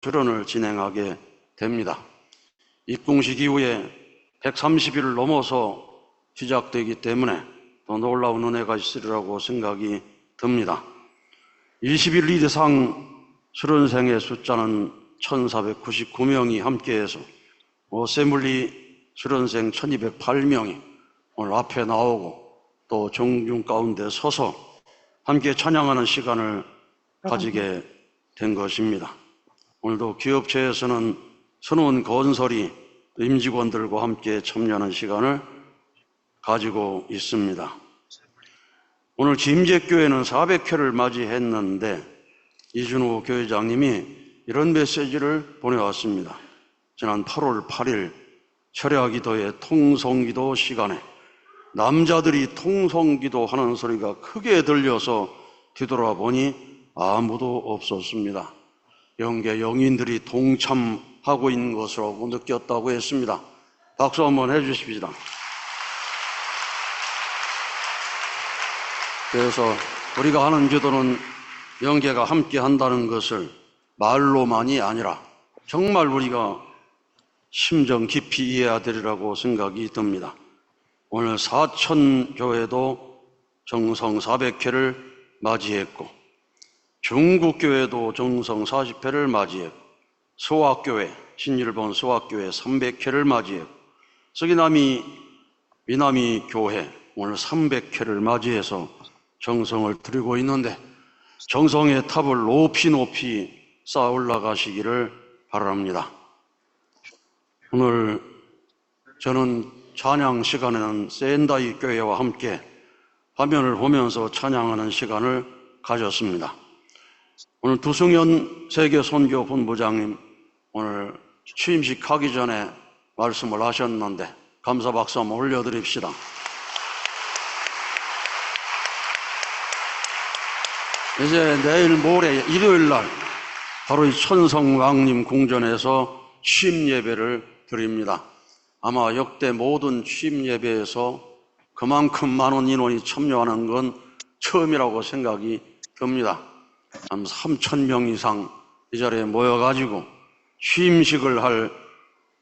수련을 진행하게 됩니다. 입궁식 이후에 130일을 넘어서 시작되기 때문에 더 놀라운 은혜가 있으리라고 생각이 듭니다. 20일 이상 수련생의 숫자는 1499명이 함께해서 어세물리 수련생 1208명이 오늘 앞에 나오고 또 정중 가운데 서서 함께 찬양하는 시간을 가지게 된 것입니다. 오늘도 기업체에서는 선원 건설이 임직원들과 함께 참여하는 시간을 가지고 있습니다. 오늘 김제교회는 400회를 맞이했는데 이준호 교회장님이 이런 메시지를 보내왔습니다. 지난 8월 8일 철야기도의 통성기도 시간에 남자들이 통성기도 하는 소리가 크게 들려서 뒤돌아보니 아무도 없었습니다. 영계 영인들이 동참하고 있는 것으로 느꼈다고 했습니다. 박수 한번 해주십시다. 그래서 우리가 하는 기도는 영계가 함께 한다는 것을 말로만이 아니라 정말 우리가 심정 깊이 이해해야 되리라고 생각이 듭니다. 오늘 사천교회도 정성 400회를 맞이했고 중국교회도 정성 40회를 맞이했고 소학교회, 신일본 소학교회 300회를 맞이했고 서기남이 미남이 교회 오늘 300회를 맞이해서 정성을 드리고 있는데 정성의 탑을 높이 쌓아 올라가시기를 바랍니다. 오늘 저는 찬양 시간에는 센다이 교회와 함께 화면을 보면서 찬양하는 시간을 가졌습니다. 오늘 두승현 세계선교본부장님 오늘 취임식 하기 전에 말씀을 하셨는데 감사 박수 한번 올려드립시다. 이제 내일 모레 일요일 날 바로 이 천성왕님 궁전에서 취임 예배를 드립니다. 아마 역대 모든 취임 예배에서 그만큼 많은 인원이 참여하는 건 처음이라고 생각이 듭니다. 한 3,000명 이상 이 자리에 모여가지고 취임식을 할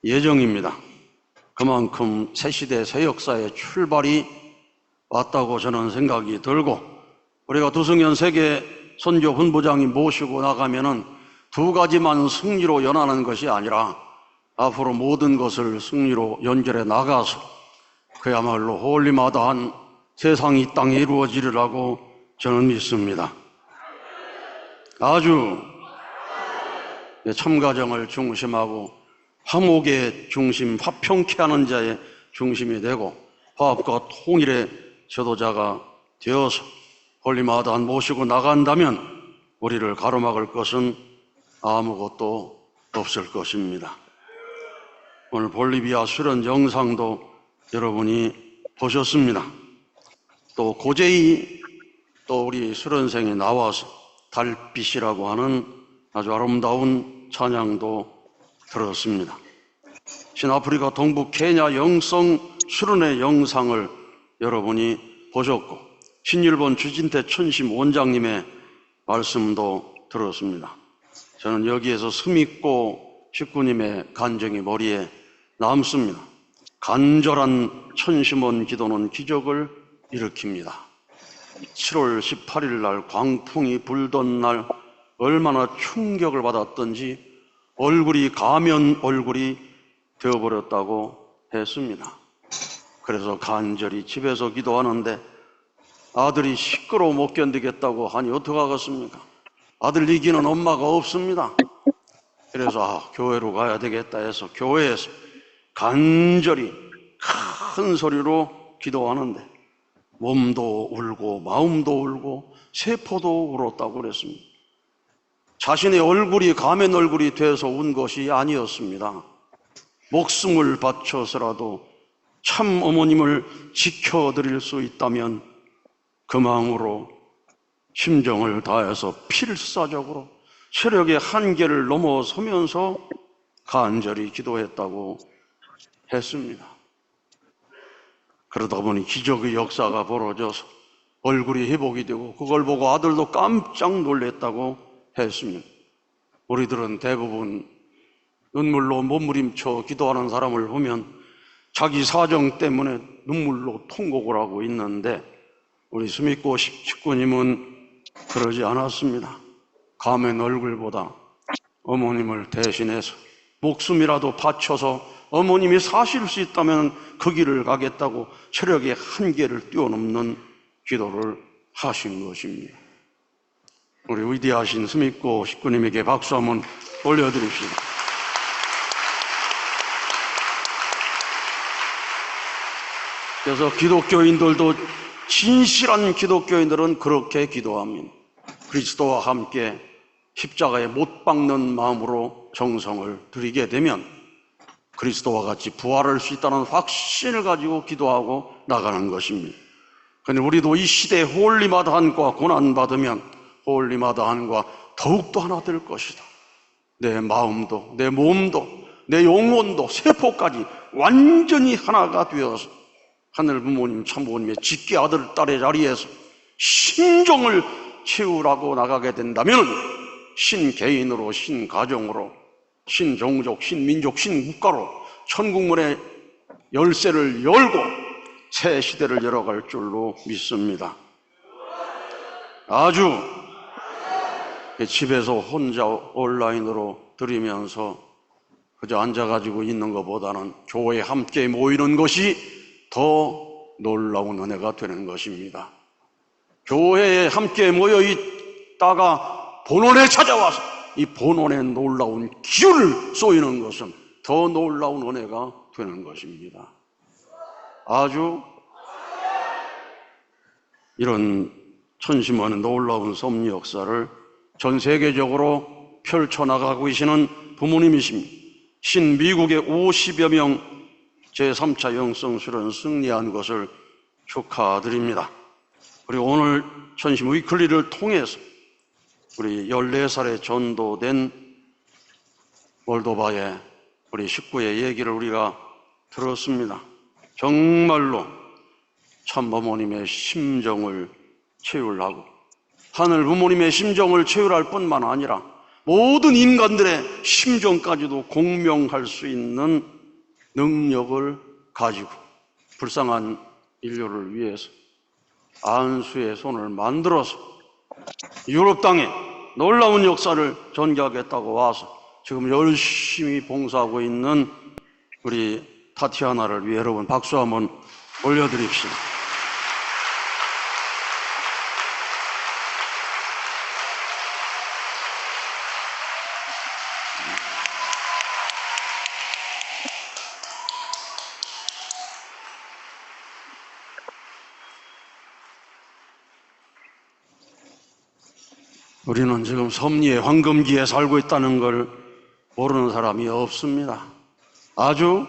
예정입니다. 그만큼 새 시대 새 역사의 출발이 왔다고 저는 생각이 들고 우리가 두승현 세계 선교 본부장이 모시고 나가면은 두 가지만 승리로 연하는 것이 아니라 앞으로 모든 것을 승리로 연결해 나가서 그야말로 홀리마다한 세상이 이 땅에 이루어지리라고 저는 믿습니다. 아주 참가정을 중심하고 화목의 중심, 화평케 하는 자의 중심이 되고 화합과 통일의 지도자가 되어서 홀리마다한 모시고 나간다면 우리를 가로막을 것은 아무것도 없을 것입니다. 오늘 볼리비아 수련 영상도 여러분이 보셨습니다. 또 고제이 또 우리 수련생이 나와서 달빛이라고 하는 아주 아름다운 찬양도 들었습니다. 신아프리카 동부 케냐 영성 수련의 영상을 여러분이 보셨고 신일본 주진태 천심 원장님의 말씀도 들었습니다. 저는 여기에서 스미꼬 식구님의 간증이 머리에 남습니다. 간절한 천심원 기도는 기적을 일으킵니다. 7월 18일 날 광풍이 불던 날 얼마나 충격을 받았던지 얼굴이 가면 얼굴이 되어버렸다고 했습니다. 그래서 간절히 집에서 기도하는데 아들이 시끄러워 못 견디겠다고 하니 어떡하겠습니까? 아들 이기는 엄마가 없습니다. 그래서 교회로 가야 되겠다 해서 교회에서 간절히 큰 소리로 기도하는데 몸도 울고 마음도 울고 세포도 울었다고 그랬습니다. 자신의 얼굴이 가면 얼굴이 돼서 운 것이 아니었습니다. 목숨을 바쳐서라도 참 어머님을 지켜드릴 수 있다면 그 마음으로 심정을 다해서 필사적으로 체력의 한계를 넘어서면서 간절히 기도했다고 했습니다. 그러다 보니 기적의 역사가 벌어져서 얼굴이 회복이 되고 그걸 보고 아들도 깜짝 놀랐다고 했습니다. 우리들은 대부분 눈물로 몸부림쳐 기도하는 사람을 보면 자기 사정 때문에 눈물로 통곡을 하고 있는데, 우리 수미고 식구님은 그러지 않았습니다. 가면 얼굴보다 어머님을 대신해서 목숨이라도 바쳐서 어머님이 사실 수 있다면 그 길을 가겠다고 체력의 한계를 뛰어넘는 기도를 하신 것입니다. 우리 위대하신 수미고 식구님에게 박수 한번 올려드립시다. 그래서 기독교인들도, 진실한 기독교인들은 그렇게 기도합니다. 그리스도와 함께 십자가에 못 박는 마음으로 정성을 드리게 되면 그리스도와 같이 부활할 수 있다는 확신을 가지고 기도하고 나가는 것입니다. 그런데 우리도 이 시대의 홀리마다한과 고난받으면 홀리마다한과 더욱더 하나 될 것이다. 내 마음도, 내 몸도, 내 영혼도, 세포까지 완전히 하나가 되어서 하늘 부모님, 참부모님의 직계 아들, 딸의 자리에서 신종을 채우라고 나가게 된다면 신개인으로, 신가정으로, 신종족, 신민족, 신국가로 천국문의 열쇠를 열고 새 시대를 열어갈 줄로 믿습니다. 아주 집에서 혼자 온라인으로 드리면서 그저 앉아가지고 있는 것보다는 교회에 함께 모이는 것이 더 놀라운 은혜가 되는 것입니다. 교회에 함께 모여 있다가 본원에 찾아와서 이 본원의 놀라운 기운을 쏘이는 것은 더 놀라운 은혜가 되는 것입니다. 아주 이런 천심하는 놀라운 섭리 역사를 전 세계적으로 펼쳐나가고 계시는 부모님이십니다. 신미국의 50여 명 제3차 영성수련 승리한 것을 축하드립니다. 그리고 오늘 천심 위클리를 통해서 우리 14살에 전도된 몰도바의 우리 식구의 얘기를 우리가 들었습니다. 정말로 참부모님의 심정을 채우려고, 하늘 부모님의 심정을 채우할 뿐만 아니라 모든 인간들의 심정까지도 공명할 수 있는 능력을 가지고 불쌍한 인류를 위해서 안수의 손을 만들어서 유럽 땅에 놀라운 역사를 전개하겠다고 와서 지금 열심히 봉사하고 있는 우리 타티아나를 위해 여러분 박수 한번 올려드립시다. 우리는 지금 섭리의 황금기에 살고 있다는 걸 모르는 사람이 없습니다. 아주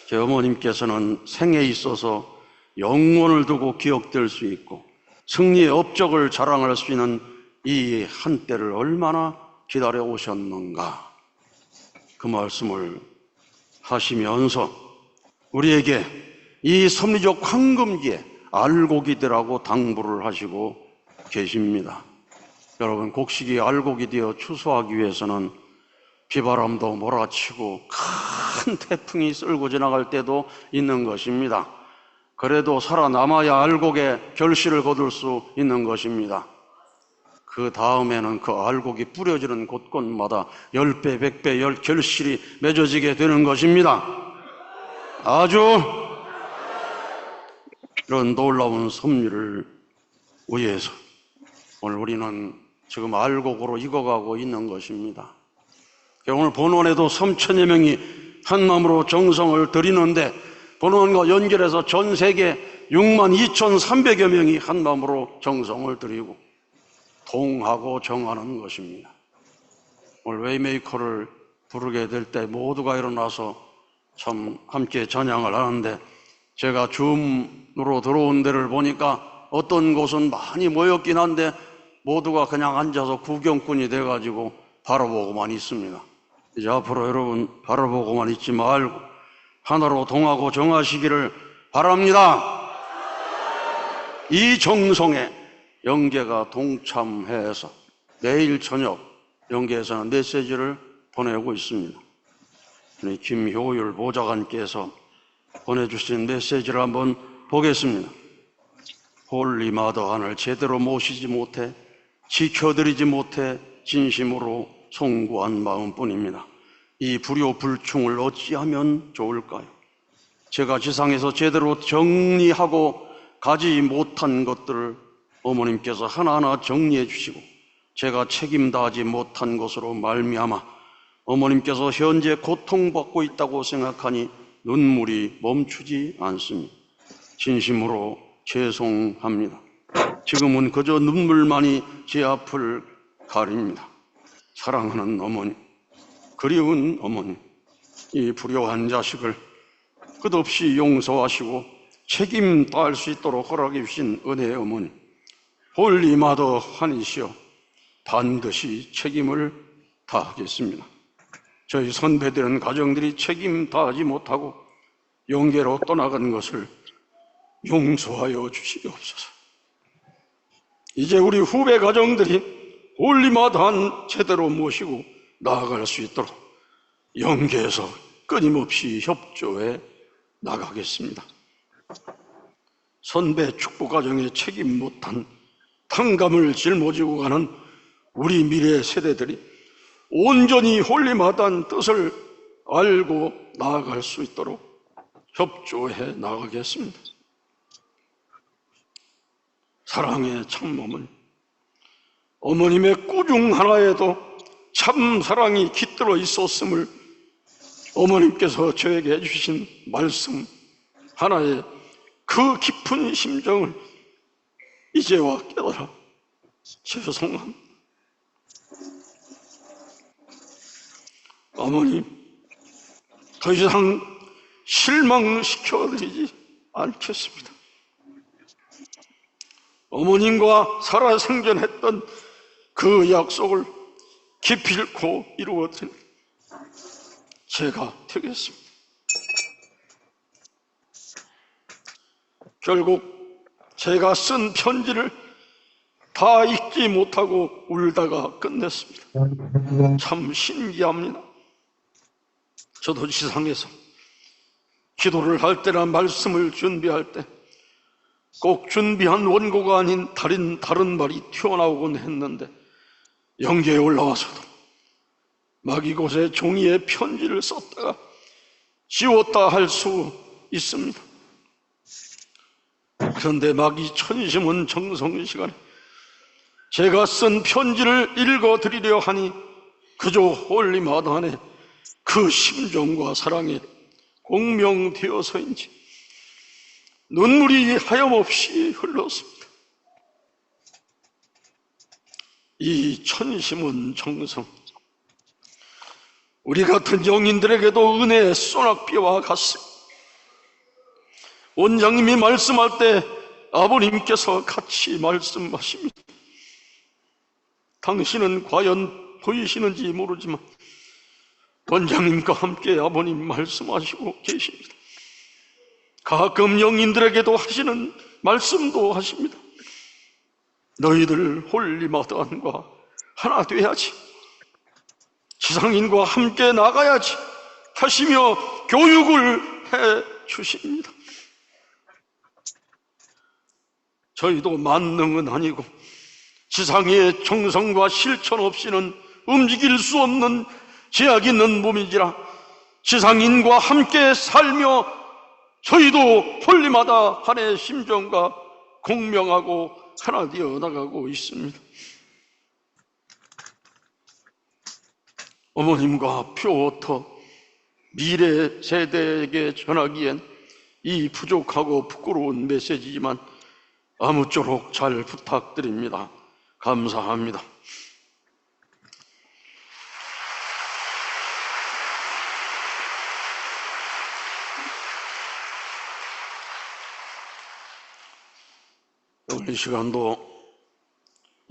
제 어머님께서는 생에 있어서 영원을 두고 기억될 수 있고 승리의 업적을 자랑할 수 있는 이 한때를 얼마나 기다려 오셨는가, 그 말씀을 하시면서 우리에게 이 섭리적 황금기에 알곡이 되라고 당부를 하시고 계십니다. 여러분, 곡식이 알곡이 되어 추수하기 위해서는 비바람도 몰아치고 큰 태풍이 쓸고 지나갈 때도 있는 것입니다. 그래도 살아남아야 알곡의 결실을 거둘 수 있는 것입니다. 그 다음에는 그 알곡이 뿌려지는 곳곳마다 10배, 100배 결실이 맺어지게 되는 것입니다. 아주 이런 놀라운 섭리를 위해서 오늘 우리는 지금 알곡으로 익어가고 있는 것입니다. 오늘 본원에도 3천여 명이 한 마음으로 정성을 드리는데 본원과 연결해서 전 세계 62,300여 명이 한 마음으로 정성을 드리고 동하고 정하는 것입니다. 오늘 웨이메이커를 부르게 될 때 모두가 일어나서 참 함께 찬양을 하는데, 제가 줌으로 들어온 데를 보니까 어떤 곳은 많이 모였긴 한데 모두가 그냥 앉아서 구경꾼이 돼가지고 바라보고만 있습니다. 이제 앞으로 여러분 바라보고만 있지 말고 하나로 동하고 정하시기를 바랍니다. 이 정성에 영계가 동참해서 내일 저녁 영계에서는 메시지를 보내고 있습니다. 김효율 보좌관께서 보내주신 메시지를 한번 보겠습니다. 홀리마더 하늘 제대로 모시지 못해 지켜드리지 못해 진심으로 송구한 마음뿐입니다. 이 불효불충을 어찌하면 좋을까요? 제가 지상에서 제대로 정리하고 가지 못한 것들을 어머님께서 하나하나 정리해 주시고 제가 책임다하지 못한 것으로 말미암아 어머님께서 현재 고통받고 있다고 생각하니 눈물이 멈추지 않습니다. 진심으로 죄송합니다. 지금은 그저 눈물만이 제 앞을 가립니다. 사랑하는 어머니, 그리운 어머니, 이 불효한 자식을 끝없이 용서하시고 책임 다할 수 있도록 허락해 주신 은혜의 어머니, 홀리마더 하니시여 반드시 책임을 다하겠습니다. 저희 선배들은 가정들이 책임 다하지 못하고 영계로 떠나간 것을 용서하여 주시옵소서. 이제 우리 후배 가정들이 홀리마다한 제대로 모시고 나아갈 수 있도록 영계에서 끊임없이 협조해 나가겠습니다. 선배 축복 가정에 책임 못한 탕감을 짊어지고 가는 우리 미래 세대들이 온전히 홀리마다한 뜻을 알고 나아갈 수 있도록 협조해 나가겠습니다. 사랑의 참모문, 어머님의 꾸중 하나에도 참 사랑이 깃들어 있었음을 어머님께서 저에게 해주신 말씀 하나에 그 깊은 심정을 이제와 깨달아 죄송합니다. 어머님, 더 이상 실망시켜드리지 않겠습니다. 어머님과 살아생전했던 그 약속을 기필코 이루어드린 제가 되겠습니다. 결국 제가 쓴 편지를 다 읽지 못하고 울다가 끝냈습니다. 참 신기합니다. 저도 지상에서 기도를 할 때나 말씀을 준비할 때 꼭 준비한 원고가 아닌 다른 말이 튀어나오곤 했는데 영계에 올라와서도 막 이곳에 종이에 편지를 썼다가 지웠다 할 수 있습니다. 그런데 막 이 천심은 정성 시간에 제가 쓴 편지를 읽어드리려 하니 그저 홀리마다한의 그 심정과 사랑에 공명되어서인지 눈물이 하염없이 흘렀습니다. 이 천심은 정성, 우리 같은 영인들에게도 은혜의 소낙비와 같습니다. 원장님이 말씀할 때 아버님께서 같이 말씀하십니다. 당신은 과연 보이시는지 모르지만 원장님과 함께 아버님 말씀하시고 계십니다. 가끔 영인들에게도 하시는 말씀도 하십니다. 너희들 홀리마다한과 하나 돼야지, 지상인과 함께 나가야지 하시며 교육을 해 주십니다. 저희도 만능은 아니고 지상의 정성과 실천 없이는 움직일 수 없는 제약 있는 몸이지라 지상인과 함께 살며 저희도 홀리마다 한의 심정과 공명하고 하나 되어 나가고 있습니다. 어머님과 표어터 미래 세대에게 전하기엔 이 부족하고 부끄러운 메시지지만 아무쪼록 잘 부탁드립니다. 감사합니다. 오늘 이 시간도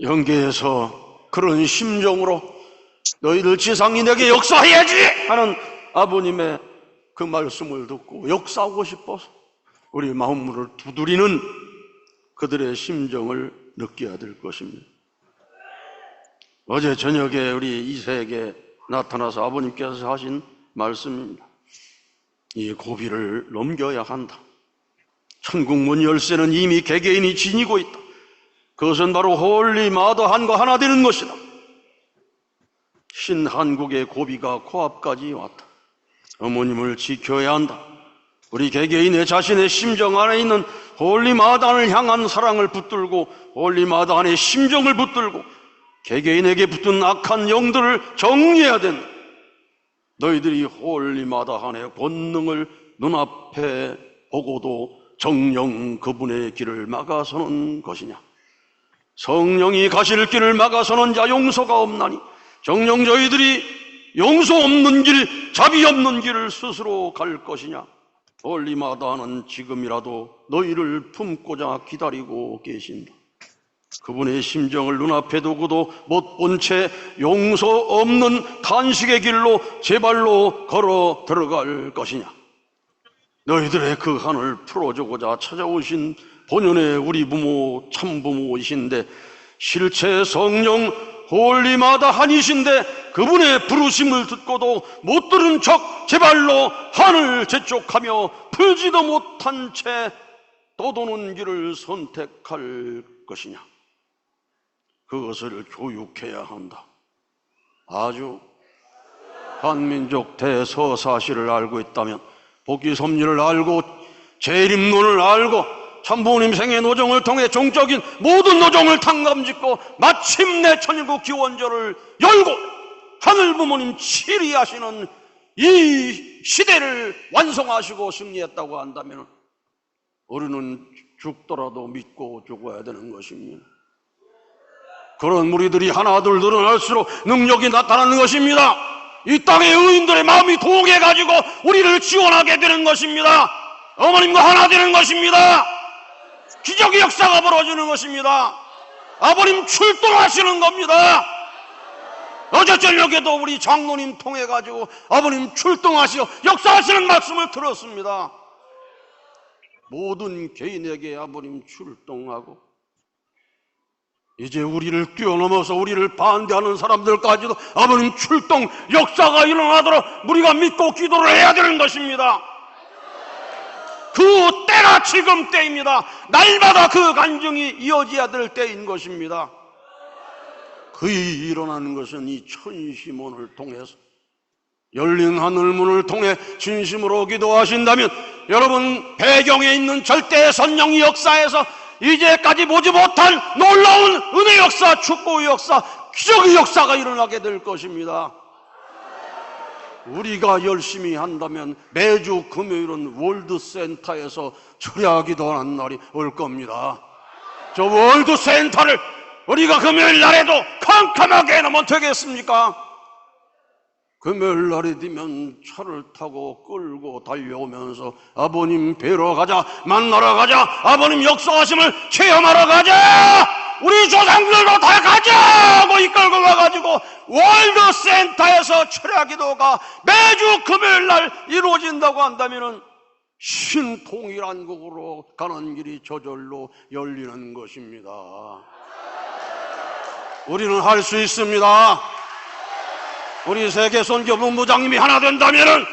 영계에서 그런 심정으로 너희들 지상인에게 역사해야지 하는 아버님의 그 말씀을 듣고 역사하고 싶어서 우리 마음문을 두드리는 그들의 심정을 느껴야 될 것입니다. 어제 저녁에 우리 이세에게 나타나서 아버님께서 하신 말씀입니다. 이 고비를 넘겨야 한다. 천국문 열쇠는 이미 개개인이 지니고 있다. 그것은 바로 홀리 마더한과 하나 되는 것이다. 신한국의 고비가 코앞까지 왔다. 어머님을 지켜야 한다. 우리 개개인의 자신의 심정 안에 있는 홀리 마더한을 향한 사랑을 붙들고 홀리 마더한의 심정을 붙들고 개개인에게 붙은 악한 영들을 정리해야 된다. 너희들이 홀리 마더한의 권능을 눈앞에 보고도 정령 그분의 길을 막아서는 것이냐? 성령이 가실 길을 막아서는 자 용서가 없나니 정령 저희들이 용서 없는 길, 자비 없는 길을 스스로 갈 것이냐? 홀리 마더한은 지금이라도 너희를 품고자 기다리고 계신다. 그분의 심정을 눈앞에 두고도 못 본 채 용서 없는 탄식의 길로 제 발로 걸어 들어갈 것이냐? 너희들의 그 한을 풀어주고자 찾아오신 본연의 우리 부모 참부모이신데 실체 성령 홀리 마더한이신데 그분의 부르심을 듣고도 못 들은 척 제 발로 한을 재촉하며 풀지도 못한 채 떠도는 길을 선택할 것이냐? 그것을 교육해야 한다. 아주 한민족 대서사시를 알고 있다면 복귀섭리를 알고 재림론을 알고 참부모님 생애 노정을 통해 종적인 모든 노정을 탕감짓고 마침내 천일국 기원절을 열고 하늘부모님 치리하시는 이 시대를 완성하시고 승리했다고 한다면 우리는 죽더라도 믿고 죽어야 되는 것입니다. 그런 무리들이 하나둘 늘어날수록 능력이 나타나는 것입니다. 이 땅의 의인들의 마음이 동해가지고 우리를 지원하게 되는 것입니다. 어머님과 하나 되는 것입니다. 기적의 역사가 벌어지는 것입니다. 아버님 출동하시는 겁니다. 어제 저녁에도 우리 장로님 통해가지고 아버님 출동하시어 역사하시는 말씀을 들었습니다. 모든 개인에게 아버님 출동하고 이제 우리를 뛰어넘어서 우리를 반대하는 사람들까지도 아버님 출동 역사가 일어나도록 우리가 믿고 기도를 해야 되는 것입니다. 그 때가 지금 때입니다. 날마다 그 간증이 이어져야 될 때인 것입니다. 그 일이 일어나는 것은 이 천시문을 통해서 열린 하늘문을 통해 진심으로 기도하신다면 여러분 배경에 있는 절대 선령 역사에서 이제까지 보지 못한 놀라운 은혜 역사, 축복의 역사, 기적의 역사가 일어나게 될 것입니다. 우리가 열심히 한다면 매주 금요일은 월드센터에서 철야기도 하는 날이 올 겁니다. 저 월드센터를 우리가 금요일 날에도 캄캄하게 해놓으면 되겠습니까? 금요일 날이 되면 차를 타고 끌고 달려오면서 아버님 뵈러 가자, 만나러 가자, 아버님 역사하심을 체험하러 가자, 우리 조상들도 다 가자 하고 이끌고 가가지고 월드센터에서 철야기도가 매주 금요일 날 이루어진다고 한다면 신통일한국으로 가는 길이 저절로 열리는 것입니다. 우리는 할 수 있습니다. 우리 세계선교본부장님이 하나 된다면,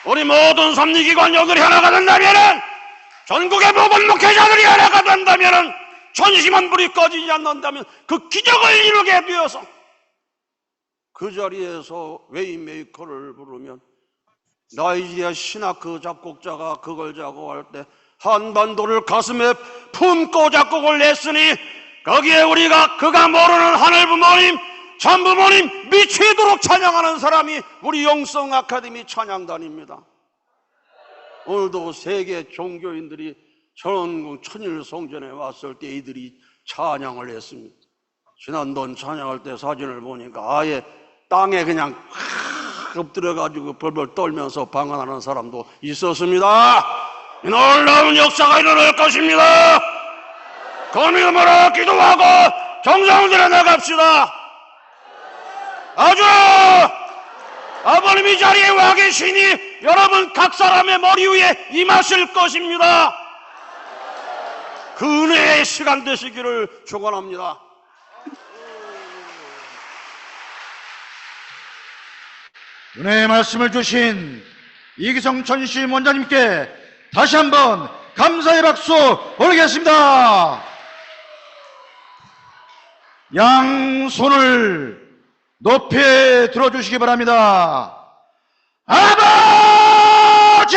우리 모든 섭리기관역들이 하나가 된다면, 전국의 모든 목회자들이 하나가 된다면, 전심한 불이 꺼지지 않는다면 그 기적을 이루게 되어서 그 자리에서 웨이메이커를 부르면 나이지리아 신학 작곡자가 그걸 작곡할 때 한반도를 가슴에 품고 작곡을 냈으니 거기에 우리가 그가 모르는 하늘부모님, 참부모님 미치도록 찬양하는 사람이 우리 영성 아카데미 찬양단입니다. 오늘도 세계 종교인들이 전원국 천일성전에 왔을 때 이들이 찬양을 했습니다. 지난번 찬양할 때 사진을 보니까 아예 땅에 그냥 엎드려가지고 벌벌 떨면서 방언하는 사람도 있었습니다. 놀라운 역사가 일어날 것입니다. 거미음으로 기도하고 정성들에 나갑시다. 아주 아버님이 자리에 와 계시니 여러분 각 사람의 머리 위에 임하실 것입니다. 그 은혜의 시간 되시기를 축원합니다. 은혜의 말씀을 주신 이기성 전심 원장님께 다시 한번 감사의 박수 올리겠습니다. 양손을 높이 들어주시기 바랍니다. 아버지!